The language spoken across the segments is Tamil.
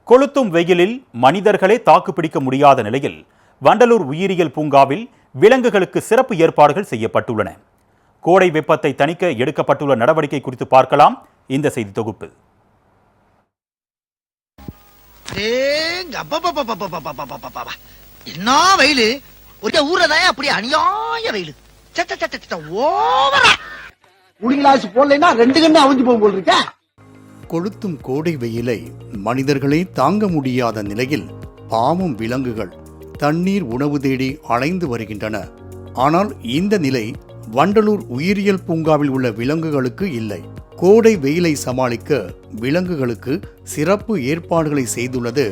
கொளுத்தும் வெயிலில் மனிதர்களே தாக்குப்பிடிக்க முடியாத நிலையில் வண்டலூர் உயிரியல் பூங்காவில் விலங்குகளுக்கு சிறப்பு ஏற்பாடுகள் செய்யப்பட்டுள்ளன. கோடை வெப்பத்தை தணிக்க எடுக்கப்பட்டுள்ள நடவடிக்கை குறித்து பார்க்கலாம் இந்த செய்தி தொகுப்பு. என்ன வெயில் ஒரு ஊரதாய அப்படி அநியாய வெயில். கொளுத்தும் கோடை வெயிலை மனிதர்களே தாங்க முடியாத நிலையில் பாவம் விலங்குகள் தண்ணீர் உணவு தேடி அலைந்து வருகின்றன. ஆனால் இந்த நிலை வண்டலூர் உயிரியல் பூங்காவில் உள்ள விலங்குகளுக்கு இல்லை. கோடை வெயிலை சமாளிக்க விலங்குகளுக்கு சிறப்பு ஏற்பாடுகளை செய்துள்ளது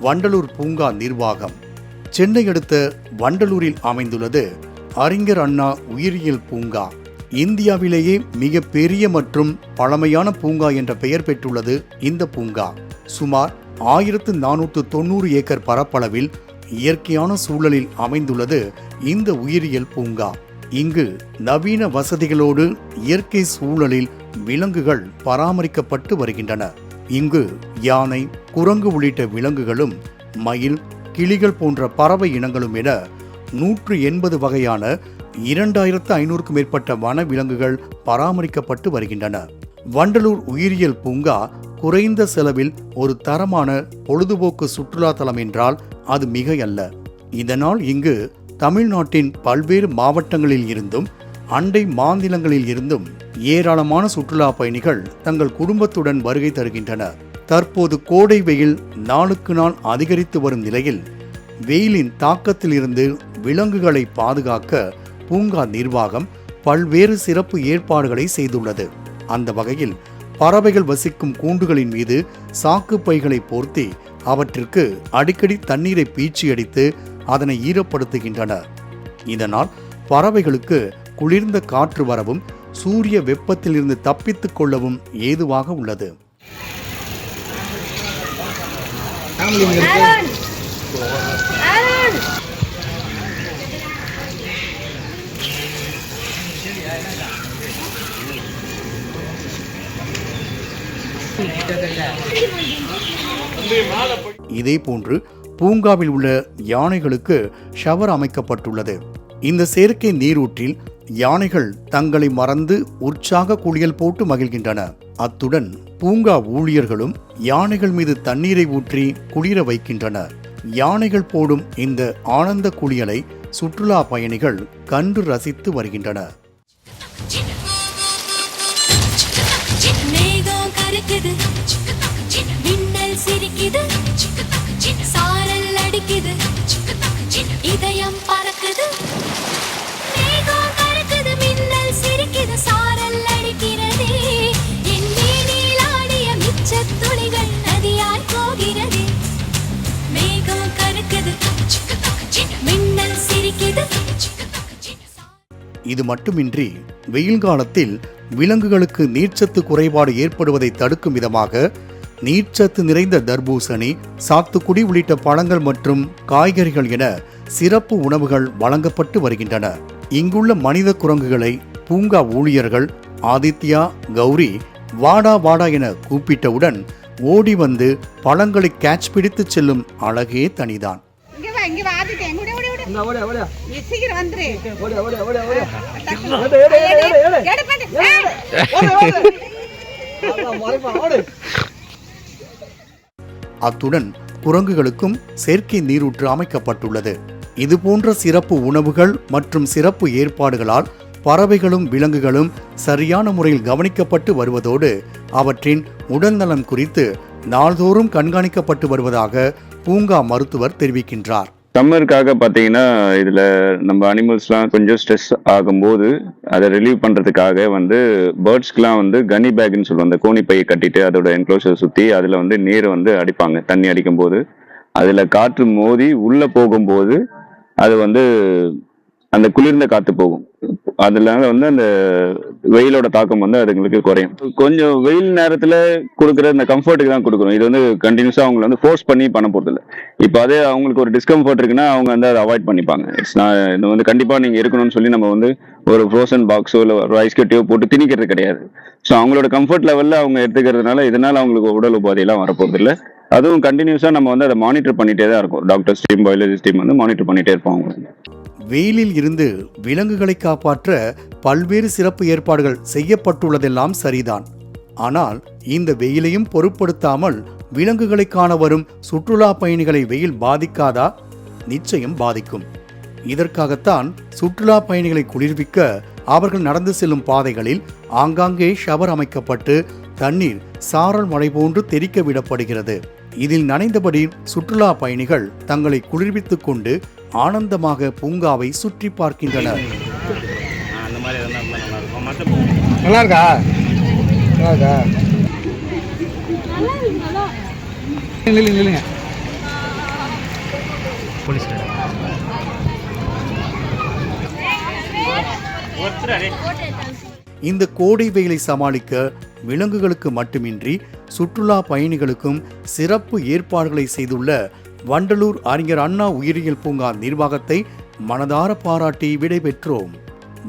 வண்டலூர் பூங்கா நிர்வாகம். சென்னை அடுத்த வண்டலூரில் அமைந்துள்ளது அறிஞர் அண்ணா உயிரியல் பூங்கா. இந்தியாவிலேயே மிக பெரிய மற்றும் பழமையான பூங்கா என்ற பெயர் பெற்றுள்ளது இந்த பூங்கா. சுமார் 1490 ஏக்கர் பரப்பளவில் இயற்கையான சூழலில் அமைந்துள்ளது இந்த உயிரியல் பூங்கா. இங்கு நவீன வசதிகளோடு இயற்கை சூழலில் விலங்குகள் பராமரிக்கப்பட்டு வருகின்றன. இங்கு யானை, குரங்கு உள்ளிட்ட விலங்குகளும், மயில், கிளிகள் போன்ற பறவை இனங்களும் என 180 வகையான 2500க்கும் மேற்பட்ட வன விலங்குகள் பராமரிக்கப்பட்டு வருகின்றன. வண்டலூர் உயிரியல் பூங்கா குறைந்த செலவில் ஒரு தரமான பொழுதுபோக்கு சுற்றுலா தலம் என்றால் அது மிகையல்ல. இதனால் இங்கு தமிழ்நாட்டின் பல்வேறு மாவட்டங்களில் இருந்தும் அண்டை மாநிலங்களில் இருந்தும் ஏராளமான சுற்றுலா பயணிகள் தங்கள் குடும்பத்துடன் வருகை தருகின்றனர். தற்போது கோடை வெயில் நாளுக்கு நாள் அதிகரித்து வரும் நிலையில் வெயிலின் தாக்கத்தில் இருந்து விலங்குகளை பாதுகாக்க பூங்கா நிர்வாகம் பல்வேறு சிறப்பு ஏற்பாடுகளை செய்துள்ளது. அந்த வகையில் பறவைகள் வசிக்கும் கூண்டுகளின் மீது சாக்கு பைகளை போர்த்தி அவற்றிற்கு அடிக்கடி தண்ணீரை பீச்சி அடித்து அதனை ஈரப்படுத்துகின்றனர். இதனால் பறவைகளுக்கு குளிர்ந்த காற்று வரவும் சூரிய வெப்பத்தில் இருந்து தப்பித்துக் கொள்ளவும் ஏதுவாக உள்ளது. இதேபோன்று பூங்காவில் உள்ள யானைகளுக்கு ஷவர் அமைக்கப்பட்டுள்ளது. இந்த செயற்கை நீரூற்றில் யானைகள் தங்களை மறந்து உற்சாக குளியல் போட்டு மகிழ்கின்றன. அத்துடன் பூங்கா ஊழியர்களும் யானைகள் மீது தண்ணீரை ஊற்றி குளிர வைக்கின்றனர். யானைகள் போடும் இந்த ஆனந்த குளியலை சுற்றுலா பயணிகள் கண்டு ரசித்து வருகின்றனர். இதயம் பறக்குது, மேகம் பறக்குது, மின்னல் சிரிக்குது, சாரல் அடிக்கிறதே, என் மேனில் ஆடிய மிச்சத் துளிகள் நதியாய் போகிறது. மேகம் கருக்குது, மின்னல் சிரிக்குது. இது மட்டுமின்றி வெயில் காலத்தில் விலங்குகளுக்கு நீர்ச்சத்து குறைபாடு ஏற்படுவதை தடுக்கும் விதமாக நீர்ச்சத்து நிறைந்த தர்பூசணி, சாத்துக்குடி உள்ளிட்ட பழங்கள் மற்றும் காய்கறிகள் என சிறப்பு உணவுகள் வழங்கப்பட்டு வருகின்றன. இங்குள்ள மனித குரங்குகளை பூங்கா ஊழியர்கள் ஆதித்யா, கௌரி வாடா வாடா என கூப்பிட்டவுடன் ஓடி வந்து பழங்களை கேட்ச் பிடித்து செல்லும் அழகே தனிதான். அத்துடன் குரங்குகளுக்கும் செயற்கை நீரூற்று அமைக்கப்பட்டுள்ளது. இதுபோன்ற சிறப்பு உணவுகள் மற்றும் சிறப்பு ஏற்பாடுகளால் பறவைகளும் விலங்குகளும் சரியான முறையில் கவனிக்கப்பட்டு வருவதோடு அவற்றின் உடல்நலம் குறித்து நாள்தோறும் கண்காணிக்கப்பட்டு வருவதாக பூங்கா மருத்துவர் தெரிவிக்கின்றார். சம்மருக்காக பார்த்தீங்கன்னா இதில் நம்ம அனிமல்ஸ்லாம் கொஞ்சம் ஸ்ட்ரெஸ் ஆகும்போது அதை ரிலீவ் பண்ணுறதுக்காக வந்து பேர்ட்ஸ்க்குலாம் வந்து கனி பேக்னு சொல்லுவோம். அந்த கோணிப்பையை கட்டிட்டு அதோட என்க்ளோசர் சுற்றி அதில் வந்து நீரை வந்து அடிப்பாங்க. தண்ணி அடிக்கும்போது அதில் காற்று மோதி உள்ளே போகும்போது அது வந்து அந்த குளிர்ந்த காற்று போகும். அதனால வந்து அந்த வெயிலோட தாக்கம் வந்து அதுங்களுக்கு குறையும். கொஞ்சம் வெயில் நேரத்தில் கொடுக்குற இந்த கம்ஃபர்ட்டுக்கு தான் கொடுக்குறோம். இது வந்து கண்டினியூஸாக அவங்களை வந்து ஃபோர்ஸ் பண்ணி பண்ண போகிறதில்ல. இப்போ அதே அவங்களுக்கு ஒரு டிஸ்கம்ஃபர்ட் இருக்குன்னா அவங்க வந்து அதை அவாய்ட் பண்ணிப்பாங்க. இது வந்து கண்டிப்பாக நீங்கள் இருக்கணும்னு சொல்லி நம்ம வந்து ஒரு ஃப்ரோசன் பாக்ஸோ இல்லை ஒரு ஐஸ் கட்டியோ போட்டு திணிக்கிறது கிடையாது. ஸோ அவங்களோட கம்ஃபர்ட் லெவலில் அவங்க எடுத்துக்கிறதுனால இதனால் அவங்களுக்கு உடல் உபாதையெல்லாம் வரப்போகிறதில்ல. அதுவும் கண்டினியூஸா நம்ம வந்து அதை மானிட்டர் பண்ணிட்டே தான் இருக்கும். டாக்டர்ஸ் டீம், பயாலஜிஸ்ட் டீம் வந்து மானிட்டர் பண்ணிட்டே இருப்போம் அவங்க. வெயிலில் இருந்து விலங்குகளை காப்பாற்ற பல்வேறு சிறப்பு ஏற்பாடுகள் செய்யப்பட்டுள்ளதெல்லாம் சரிதான். ஆனால் இந்த வெயிலையும் பொருட்படுத்தாமல் விலங்குகளை காண வரும் சுற்றுலா பயணிகளை வெயில் பாதிக்காதா? நிச்சயம் பாதிக்கும். இதற்காகத்தான் சுற்றுலா பயணிகளை குளிர்விக்க அவர்கள் நடந்து செல்லும் பாதைகளில் ஆங்காங்கே ஷவர் அமைக்கப்பட்டு தண்ணீர் சாரல் மழை போன்று தெறிக்க விடப்படுகிறது. இதில் நனைந்தபடி சுற்றுலா பயணிகள் தங்களை குளிர்வித்துக் கொண்டு ஆனந்தமாக பூங்காவை சுற்றி பார்க்கின்றனர். நல்லா இருக்கா? நல்லா இருக்கா? இல்லைங்க போலீஸ் இந்த கோடை வெயிலை சமாளிக்க விலங்குகளுக்கு மட்டுமின்றி சுற்றுலா பயணிகளுக்கும் சிறப்பு ஏற்பாடுகளை செய்துள்ள வண்டலூர் அறிஞர் அண்ணா உயிரியல் பூங்கா நிர்வாகத்தை மனதார பாராட்டி விடைபெற்றோம்.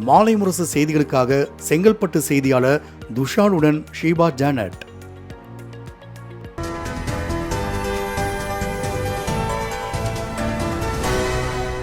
மாலை முரசு செய்திகளுக்காக செங்கல்பட்டு செய்தியாளர் துஷாலுடன் ஷீபா ஜானட்.